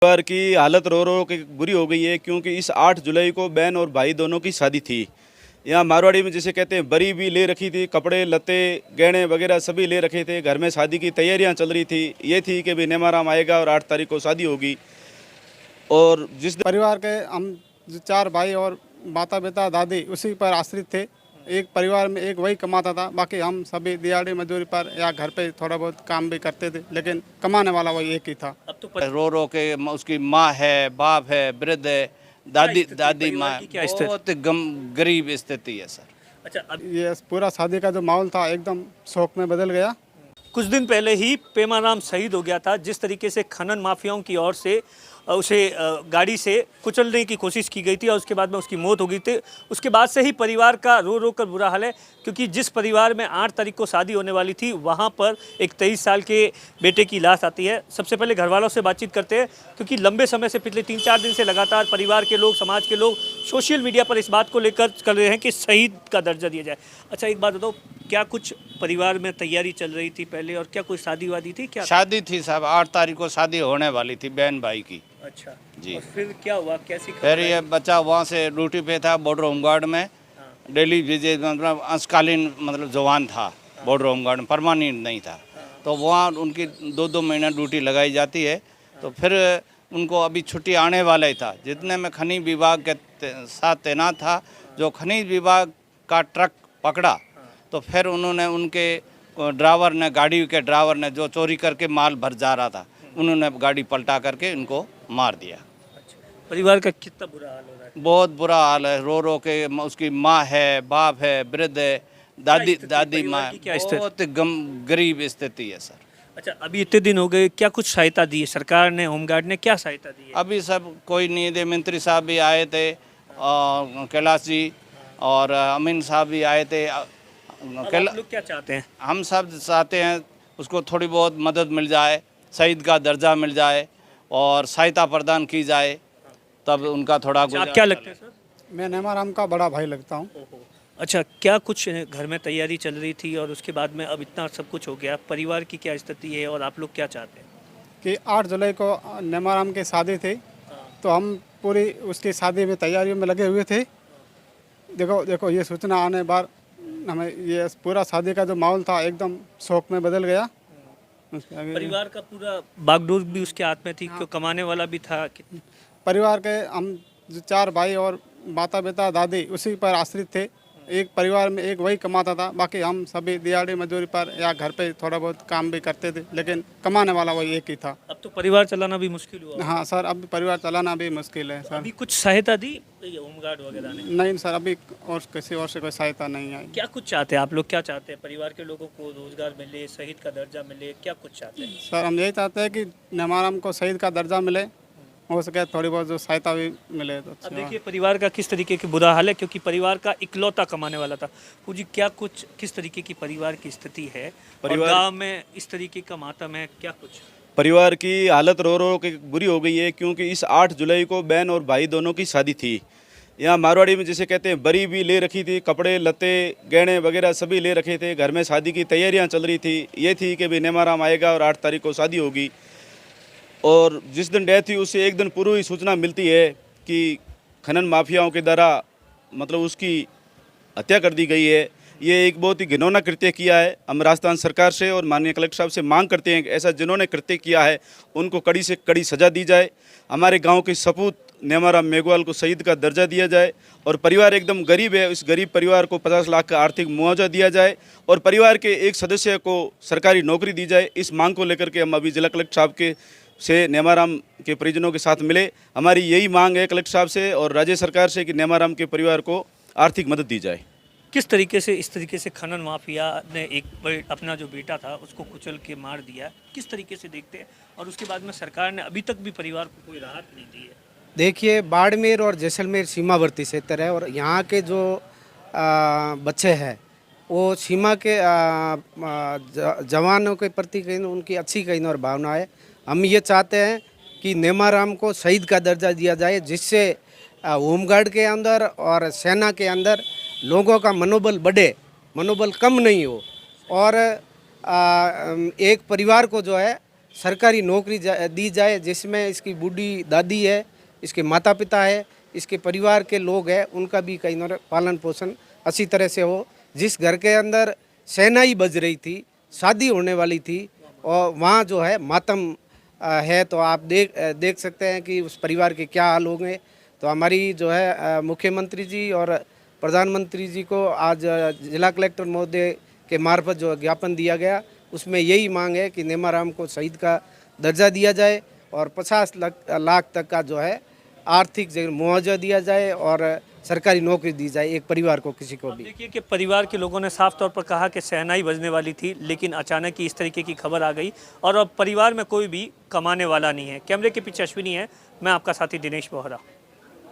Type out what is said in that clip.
परिवार की हालत रो रो के बुरी हो गई है, क्योंकि इस 8 जुलाई को बहन और भाई दोनों की शादी थी। यहाँ मारवाड़ी में जिसे कहते हैं बरी भी ले रखी थी, कपड़े लत्ते गहने वगैरह सभी ले रखे थे। घर में शादी की तैयारियां चल रही थी। ये थी कि भाई नेमाराम आएगा और 8 तारीख को शादी होगी। और जिस परिवार के हम जो 4 भाई और माता पिता दादी उसी पर आश्रित थे। एक परिवार में एक वही कमाता था, बाकी हम सभी दिहाड़ी मजदूरी पर या घर पे थोड़ा बहुत काम भी करते थे, लेकिन कमाने वाला वही एक ही था। अब तो रो रो के उसकी माँ है, बाप है, वृद्ध है, दादी माँ है, बहुत गरीब स्थिति है सर। अच्छा, अब ये पूरा शादी का जो माहौल था एकदम शोक में बदल गया। कुछ दिन पहले ही पेमाराम शहीद हो गया था। जिस तरीके से खनन माफियाओं की ओर से उसे गाड़ी से कुचलने की कोशिश की गई थी और उसके बाद में उसकी मौत हो गई थी। उसके बाद से ही परिवार का रो रो कर बुरा हाल है, क्योंकि जिस परिवार में 8 तारीख को शादी होने वाली थी वहां पर एक 23 साल के बेटे की लाश आती है। सबसे पहले घर वालों से बातचीत करते हैं, क्योंकि लंबे समय से पिछले 3-4 दिन से लगातार परिवार के लोग, समाज के लोग सोशल मीडिया पर इस बात को लेकर कर रहे हैं कि शहीद का दर्जा दिया जाए। अच्छा, एक बात बताओ, क्या कुछ परिवार में तैयारी चल रही थी पहले और क्या कोई शादी वादी थी? क्या शादी थी साहब, 8 तारीख को शादी होने वाली थी बहन भाई की। अच्छा जी। और फिर क्या हुआ, कैसी फिर ये बच्चा वहाँ से ड्यूटी पे था बॉर्डर होमगार्ड में। डेली विजिट, मतलब अंशकालीन, मतलब जवान था बॉर्डर होमगार्ड में, परमानेंट नहीं था। तो वहाँ उनकी 2-2 महीना ड्यूटी लगाई जाती है। तो फिर उनको अभी छुट्टी आने वाला ही था, जितने में खनिज विभाग के साथ तैनात था। जो खनिज विभाग का ट्रक पकड़ा तो फिर उन्होंने उनके ड्राइवर ने, गाड़ी के ड्राइवर ने जो चोरी करके माल भर जा रहा था, उन्होंने गाड़ी पलटा करके इनको मार दिया। परिवार का कितना बुरा हाल हो रहा है? बहुत बुरा हाल है। रो रो के उसकी माँ है, बाप है, वृद्ध है, दादी माँ है, बहुत गरीब स्थिति है सर। अच्छा, अभी इतने दिन हो गए, क्या कुछ सहायता दी है सरकार ने, होमगार्ड ने, क्या सहायता दी है? अभी सब कोई नहीं दे। मंत्री साहब भी आए थे, कैलाश जी और अमीन साहब भी आए थे। आप लोग क्या चाहते हैं? हम सब चाहते हैं उसको थोड़ी बहुत मदद मिल जाए, शहीद का दर्जा मिल जाए और सहायता प्रदान की जाए, तब उनका थोड़ा आप क्या लगते हैं सर? मैं नेमाराम का बड़ा भाई लगता हूँ। अच्छा, क्या कुछ घर में तैयारी चल रही थी और उसके बाद में अब इतना सब कुछ हो गया, परिवार की क्या स्थिति है और आप लोग क्या चाहते हैं? कि 8 जुलाई को नेमाराम की शादी थी, तो हम पूरी उसकी शादी में तैयारियों में लगे हुए थे। देखो ये सूचना आने बाद हमें ये पूरा शादी का जो माहौल था एकदम शोक में बदल गया। परिवार का पूरा बागडोर भी उसके हाथ में थी, क्यों कमाने वाला भी था। परिवार के हम जो 4 भाई और माता पिता दादी उसी पर आश्रित थे। एक परिवार में एक वही कमाता था, बाकी हम सभी दिहाड़ी मजदूरी पर या घर पे थोड़ा बहुत काम भी करते थे, लेकिन कमाने वाला वही एक ही था। अब तो परिवार चलाना भी मुश्किल हुआ। हाँ सर, अब परिवार चलाना भी मुश्किल है सर। अभी कुछ सहायता दी होमगार्ड वगैरह ने? नहीं सर, अभी और किसी और से कोई सहायता नहीं आई। क्या कुछ चाहते हैं आप लोग, क्या चाहते हैं? परिवार के लोगों को रोजगार मिले, शहीद का दर्जा मिले, क्या कुछ चाहते हैं? सर हम यही चाहते हैं कि नेमाराम को शहीद का दर्जा मिले, हो सके थोड़ी बहुत जो सहायता भी मिले तो अब अच्छा। देखिए परिवार का किस तरीके की बुरा हाल है, क्योंकि परिवार का इकलौता कमाने वाला था। पूजी, क्या कुछ किस तरीके की परिवार की स्थिति है और गांव में इस तरीके का मातम है, क्या कुछ? परिवार की हालत रो रो के बुरी हो गई है, क्योंकि इस 8 जुलाई को बहन और भाई दोनों की शादी थी। यहाँ मारवाड़ी में जिसे कहते हैं बरी भी ले रखी थी, कपड़े लत्ते गहने वगैरह सभी ले रखे थे। घर में शादी की तैयारियां चल रही थी। ये थी कि भाई नेमाराम आएगा और 8 तारीख को शादी होगी। और जिस दिन डेथ हुई उससे एक दिन पूर्व ही सूचना मिलती है कि खनन माफियाओं के द्वारा मतलब उसकी हत्या कर दी गई है। ये एक बहुत ही घिनौना कृत्य किया है। हम राजस्थान सरकार से और माननीय कलेक्टर साहब से मांग करते हैं कि ऐसा जिन्होंने कृत्य किया है उनको कड़ी से कड़ी सज़ा दी जाए। हमारे गांव के सपूत नेमाराम मेघवाल को शहीद का दर्जा दिया जाए और परिवार एकदम गरीब है, उस गरीब परिवार को 50 लाख का आर्थिक मुआवजा दिया जाए और परिवार के एक सदस्य को सरकारी नौकरी दी जाए। इस मांग को लेकर के हम अभी जिला कलेक्टर साहब के से नेमाराम के परिजनों के साथ मिले। हमारी यही मांग है कलेक्टर साहब से और राज्य सरकार से कि नेमाराम के परिवार को आर्थिक मदद दी जाए। किस तरीके से इस तरीके से खनन माफिया ने अपना जो बेटा था उसको कुचल के मार दिया, किस तरीके से देखते हैं? और उसके बाद में सरकार ने अभी तक भी परिवार को कोई राहत नहीं दी है। देखिए, बाड़मेर और जैसलमेर सीमावर्ती क्षेत्र है और यहाँ के जो बच्चे हैं वो सीमा के जवानों के प्रति कहीं उनकी अच्छी कहीं और भावना है। हम ये चाहते हैं कि नेमाराम को शहीद का दर्जा दिया जाए, जिससे होमगार्ड के अंदर और सेना के अंदर लोगों का मनोबल बढ़े, मनोबल कम नहीं हो और एक परिवार को जो है सरकारी नौकरी दी जाए, जिसमें इसकी बूढ़ी दादी है, इसके माता पिता है, इसके परिवार के लोग हैं, उनका भी कहीं ना पालन पोषण अच्छी तरह से हो। जिस घर के अंदर शहनाई बज रही थी, शादी होने वाली थी, और वहाँ जो है मातम है, तो आप देख सकते हैं कि उस परिवार के क्या हाल होंगे। तो हमारी जो है मुख्यमंत्री जी और प्रधानमंत्री जी को आज जिला कलेक्टर महोदय के मार्फत जो ज्ञापन दिया गया, उसमें यही मांग है कि नेमाराम को शहीद का दर्जा दिया जाए और 50 लाख तक का जो है आर्थिक मुआवजा दिया जाए और सरकारी नौकरी दी जाए एक परिवार को, किसी को भी। देखिए कि परिवार के लोगों ने साफ तौर पर कहा कि शहनाई बजने वाली थी, लेकिन अचानक ही इस तरीके की खबर आ गई और अब परिवार में कोई भी कमाने वाला नहीं है। कैमरे के पीछे अश्विनी है, मैं आपका साथी दिनेश बोहरा।